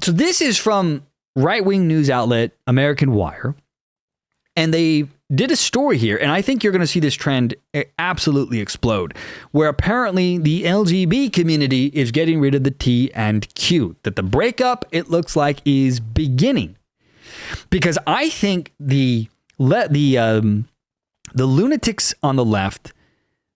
So this is from right-wing news outlet American Wire. And they did a story here, and I think you're going to see this trend absolutely explode, where apparently the LGB community is getting rid of the T and Q, that the breakup, it looks like, is beginning. Because I think the lunatics on the left,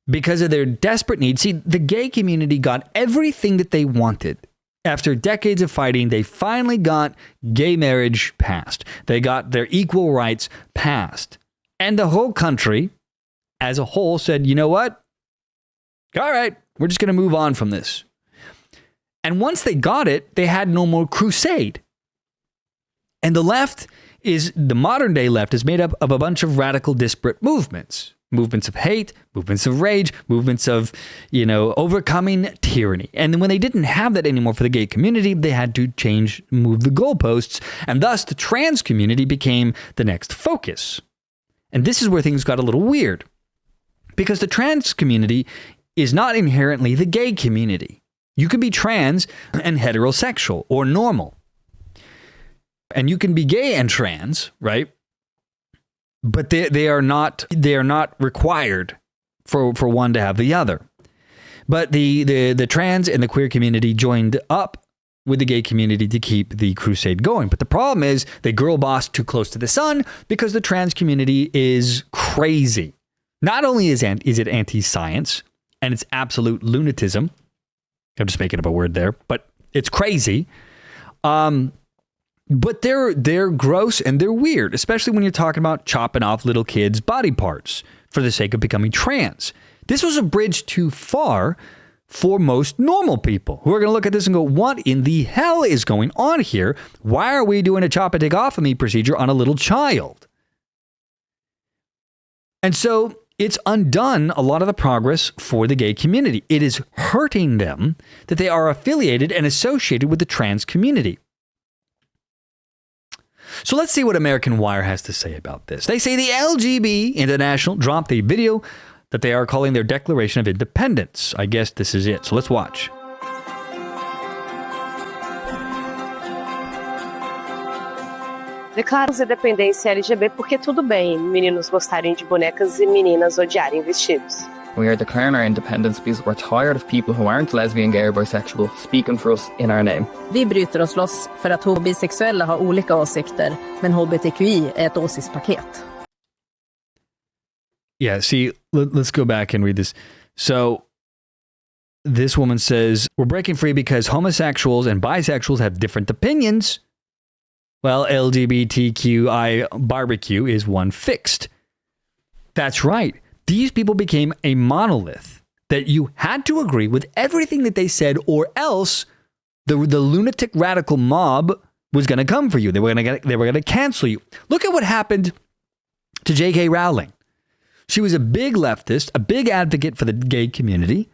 because of their desperate need, see, the gay community got everything that they wanted. After decades of fighting, they finally got gay marriage passed. They got their equal rights passed. And the whole country, as a whole, said, you know what? All right, we're just going to move on from this. And once they got it, they had no more crusade. And the left the modern day left is made up of a bunch of radical disparate movements. Movements of hate, movements of rage, movements of, overcoming tyranny. And then when they didn't have that anymore for the gay community, they had to move the goalposts. And thus the trans community became the next focus. And this is where things got a little weird. Because the trans community is not inherently the gay community. You can be trans and heterosexual or normal. And you can be gay and trans, right? But they are not required for one to have the other. But the trans and the queer community joined up with the gay community to keep the crusade going. But the problem is they girl boss too close to the sun because the trans community is crazy. Not only is it anti-science and it's absolute lunatism. I'm just making up a word there, but it's crazy. But they're gross and they're weird, especially when you're talking about chopping off little kids' body parts for the sake of becoming trans. This was a bridge too far for most normal people who are going to look at this and go, what in the hell is going on here? Why are we doing a chop and take off of me procedure on a little child? And so it's undone a lot of the progress for the gay community. It is hurting them that they are affiliated and associated with the trans community. So let's see what American Wire has to say about this. They say the LGB International dropped the video that they are calling their Declaration of Independence. I guess this is it. So let's watch. Declaramos independência LGBT porque tudo bem meninos gostarem de bonecas e meninas odiarem vestidos. We are declaring our independence because we're tired of people who aren't lesbian, gay or bisexual speaking for us in our name. Vi bryter oss loss för att bisexuella har olika åsikter, men HBTQI är ett åsiktspaket. Yeah, see, let's go back and read this. So this woman says, we're breaking free because homosexuals and bisexuals have different opinions. Well, LGBTQI barbecue is one fixed. That's right. These people became a monolith that you had to agree with everything that they said, or else the lunatic radical mob was going to come for you. They were going to cancel you. Look at what happened to J.K. Rowling. She was a big leftist, a big advocate for the gay community.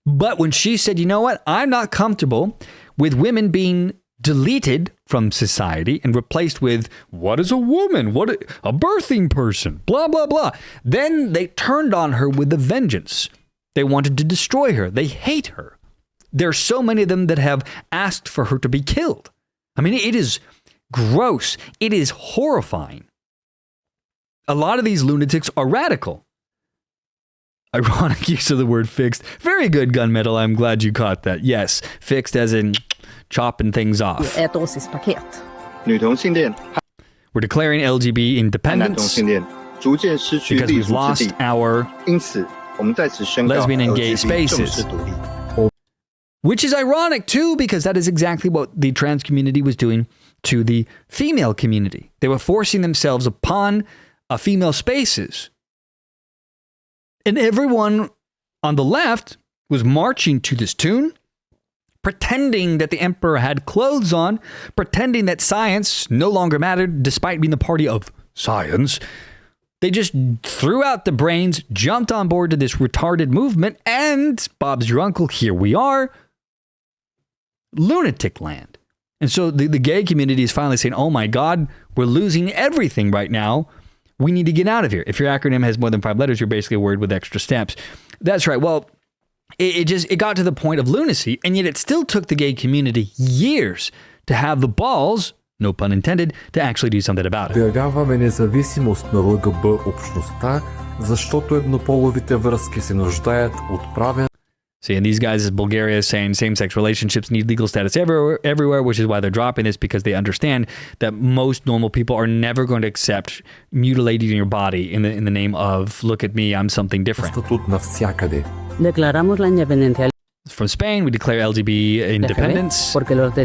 But when she said, you know what, I'm not comfortable with women being deleted from society and replaced with, what is a woman? What a birthing person, blah, blah, blah. Then they turned on her with a vengeance. They wanted to destroy her. They hate her. There are so many of them that have asked for her to be killed. I mean, it is gross. It is horrifying. A lot of these lunatics are radical. Ironic use of the word fixed. Very good, Gunmetal. I'm glad you caught that. Yes, fixed as in chopping things off. Ett åsiktspaket. We're declaring LGB independence because we've lost our lesbian and gay spaces. Which is ironic too, because that is exactly what the trans community was doing to the female community. They were forcing themselves upon female spaces. And everyone on the left was marching to this tune, pretending that the emperor had clothes on, pretending that science no longer mattered, despite being the party of science. They just threw out the brains, jumped on board to this retarded movement, and Bob's your uncle, here we are. Lunatic land. And so the gay community is finally saying, oh my God, we're losing everything right now. We need to get out of here. If your acronym has more than 5 letters, you're basically a word with extra steps. That's right. Well, it got to the point of lunacy, and yet it still took the gay community years to have the balls, no pun intended, to actually do something about it. Проявяваме независимост на ЛГБ общността, защото еднополовите връзки се нуждаят от правен. See, and these guys is Bulgaria saying same-sex relationships need legal status everywhere, which is why they're dropping this, because they understand that most normal people are never going to accept mutilating your body in the name of, look at me, I'm something different. Статут навсякъде. Declaramos la independencia From Spain, we declare LGB independence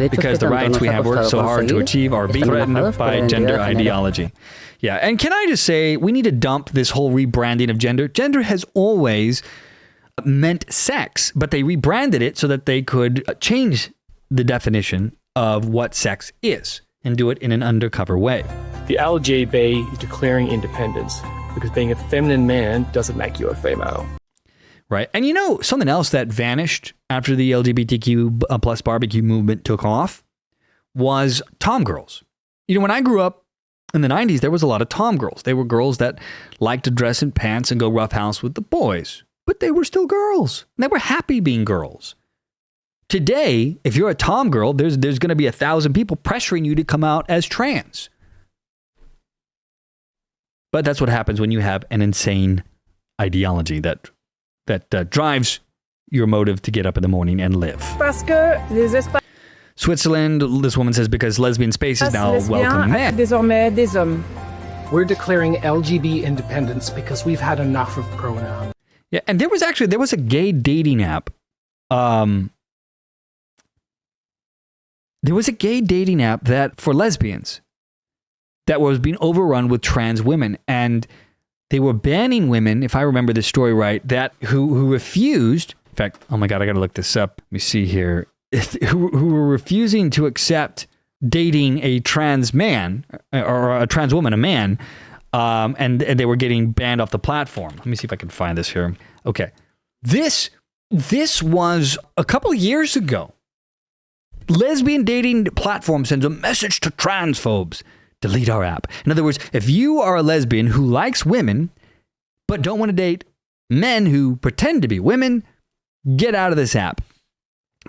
because the rights we have worked so hard to achieve are being threatened by gender ideology. Yeah, and can I just say, we need to dump this whole rebranding of gender. Gender has always meant sex, but they rebranded it so that they could change the definition of what sex is and do it in an undercover way. The LGB is declaring independence because being a feminine man doesn't make you a female. Right. And you know, something else that vanished after the LGBTQ plus barbecue movement took off was tom girls. You know, when I grew up in the 90s, there was a lot of tom girls. They were girls that liked to dress in pants and go roughhouse with the boys. But they were still girls. They were happy being girls. Today, if you're a tom girl, there's going to be 1,000 people pressuring you to come out as trans. But that's what happens when you have an insane ideology that drives your motive to get up in the morning and live. Switzerland, this woman says, because lesbian spaces now welcome men. We're declaring LGB independence because we've had enough of pronouns. Yeah, and there was a gay dating app. There was a gay dating app that for lesbians that was being overrun with trans women, and they were banning women, if I remember this story right, that who refused. In fact, oh my God, I got to look this up. Let me see here. Who were refusing to accept dating a trans man or a trans woman, a man. And they were getting banned off the platform. Let me see if I can find this here. Okay. This was a couple of years ago. Lesbian dating platform sends a message to transphobes. Delete our app. In other words, if you are a lesbian who likes women, but don't want to date men who pretend to be women, get out of this app.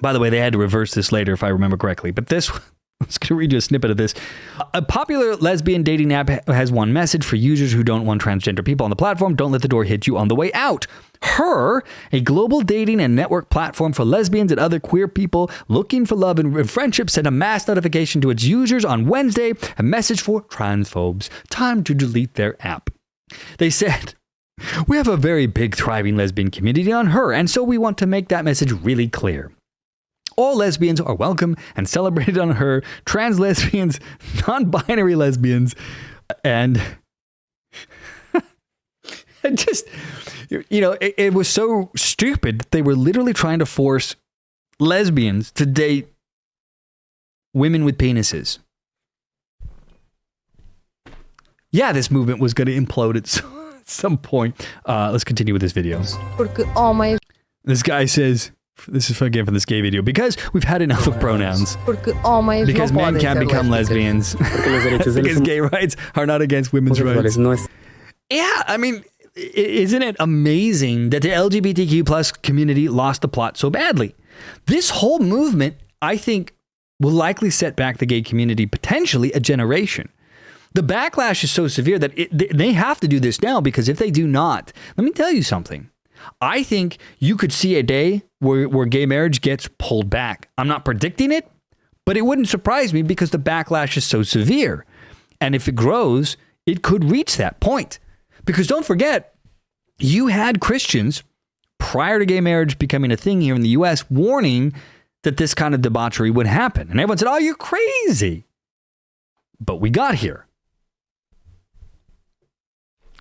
By the way, they had to reverse this later if I remember correctly. But this... I'm just going to read you a snippet of this. A popular lesbian dating app has one message for users who don't want transgender people on the platform. Don't let the door hit you on the way out. Her, a global dating and network platform for lesbians and other queer people looking for love and friendship, sent a mass notification to its users on Wednesday, a message for transphobes. Time to delete their app. They said, we have a very big, thriving lesbian community on Her, and so we want to make that message really clear. All lesbians are welcome and celebrated on Her. Trans lesbians, non-binary lesbians, and just, you know, it was so stupid that they were literally trying to force lesbians to date women with penises. Yeah, this movement was going to implode at some point. Let's continue with this video. This guy says... This is again from this gay video. Because we've had enough of pronouns. Because men can become lesbians. Because gay rights are not against women's rights. Yeah, I mean, isn't it amazing that the LGBTQ plus community lost the plot so badly? This whole movement, I think, will likely set back the gay community potentially a generation. The backlash is so severe that they have to do this now, because if they do not, let me tell you something. I think you could see a day where gay marriage gets pulled back. I'm not predicting it, but it wouldn't surprise me because the backlash is so severe. And if it grows, it could reach that point. Because don't forget, you had Christians prior to gay marriage becoming a thing here in the US warning that this kind of debauchery would happen. And everyone said, oh, you're crazy. But we got here.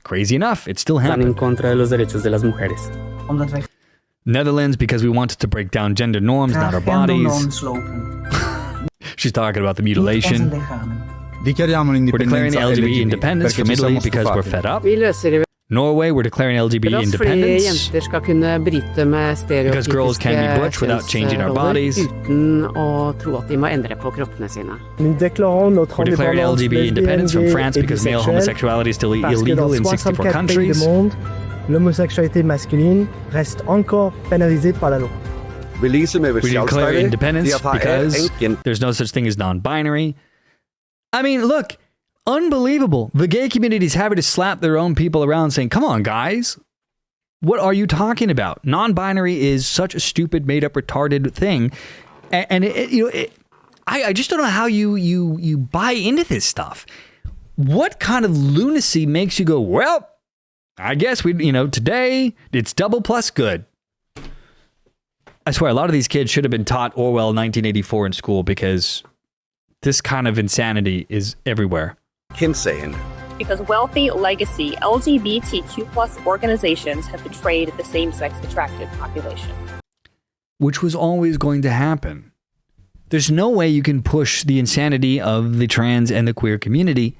Crazy enough, it still happened. Netherlands, because we wanted to break down gender norms, not our bodies. She's talking about the mutilation. We're declaring LGBT independence from Italy because we're fed up. Norway, we're declaring LGBT independence because girls can be butch without changing our bodies. We're declaring LGBT independence from France because male homosexuality is still illegal in 64 countries. L'homosexualité masculine reste encore pénalisée par la loi. We declare independence because there's no such thing as non-binary. I mean, look, unbelievable. The gay community is having to slap their own people around saying, come on, guys. What are you talking about? Non-binary is such a stupid, made-up, retarded thing. And I just don't know how you buy into this stuff. What kind of lunacy makes you go, well, I guess today it's double plus good. I swear, a lot of these kids should have been taught Orwell 1984 in school because this kind of insanity is everywhere. Because wealthy legacy LGBTQ plus organizations have betrayed the same-sex attracted population. Which was always going to happen. There's no way you can push the insanity of the trans and the queer community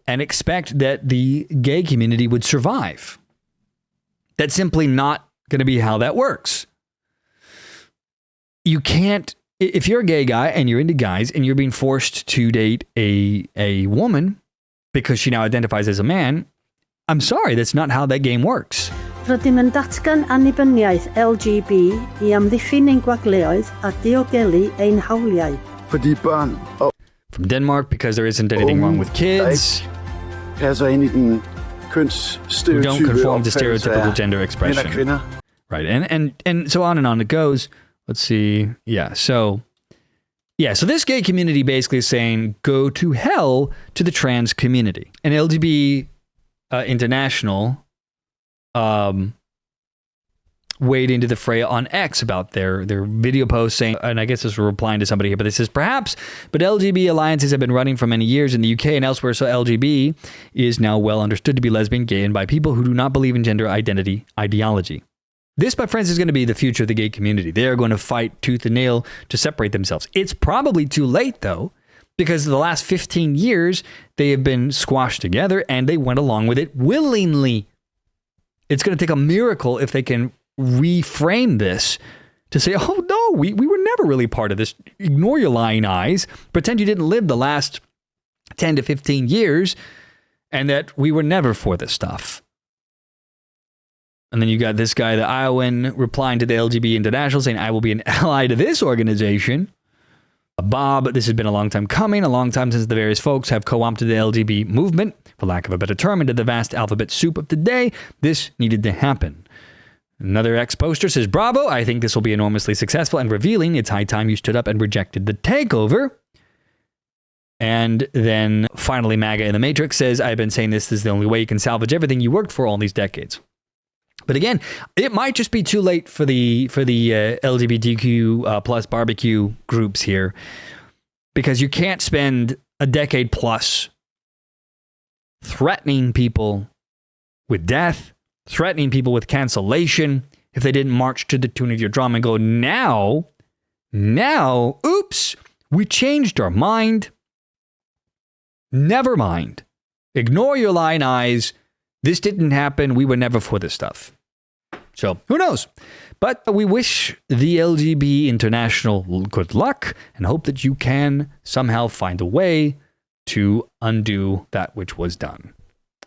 and expect that the gay community would survive. That's simply not going to be how that works. You can't, if you're a gay guy and you're into guys and you're being forced to date a woman because she now identifies as a man, I'm sorry, that's not how that game works. Rydym yn datgan annibyniaeth LGB I amddiffyn ein gwagleoedd a diogelu ein hawliau. From Denmark, because there isn't anything wrong with kids who don't conform to stereotypical gender expression. Right, and so on and on it goes. Let's see. So this gay community basically is saying, go to hell to the trans community. And LGB International wade into the fray on X about their video post saying, and I guess this is replying to somebody here, but this is perhaps, but LGB alliances have been running for many years in the UK and elsewhere, so LGB is now well understood to be lesbian, gay, and bi people who do not believe in gender identity ideology. This, my friends, is going to be the future of the gay community. They are going to fight tooth and nail to separate themselves. It's probably too late, though, because the last 15 years, they have been squashed together and they went along with it willingly. It's going to take a miracle if they can reframe this to say, oh, no, we were never really part of this. Ignore your lying eyes. Pretend you didn't live the last 10 to 15 years and that we were never for this stuff. And then you got this guy, the Iowan, replying to the LGB International saying, I will be an ally to this organization. Bob, this has been a long time coming, a long time since the various folks have co-opted the LGBT movement, for lack of a better term, into the vast alphabet soup of today. This needed to happen. Another ex-poster says, bravo, I think this will be enormously successful and revealing. It's high time you stood up and rejected the takeover. And then finally, MAGA in the Matrix says, I've been saying this is the only way you can salvage everything you worked for all these decades. But again, it might just be too late for the LGBTQ plus barbecue groups here, because you can't spend a decade plus threatening people with death, threatening people with cancellation if they didn't march to the tune of your drum and go, now, oops, we changed our mind. Never mind. Ignore your lying eyes. This didn't happen. We were never for this stuff. So who knows? But we wish the LGB International good luck and hope that you can somehow find a way to undo that which was done.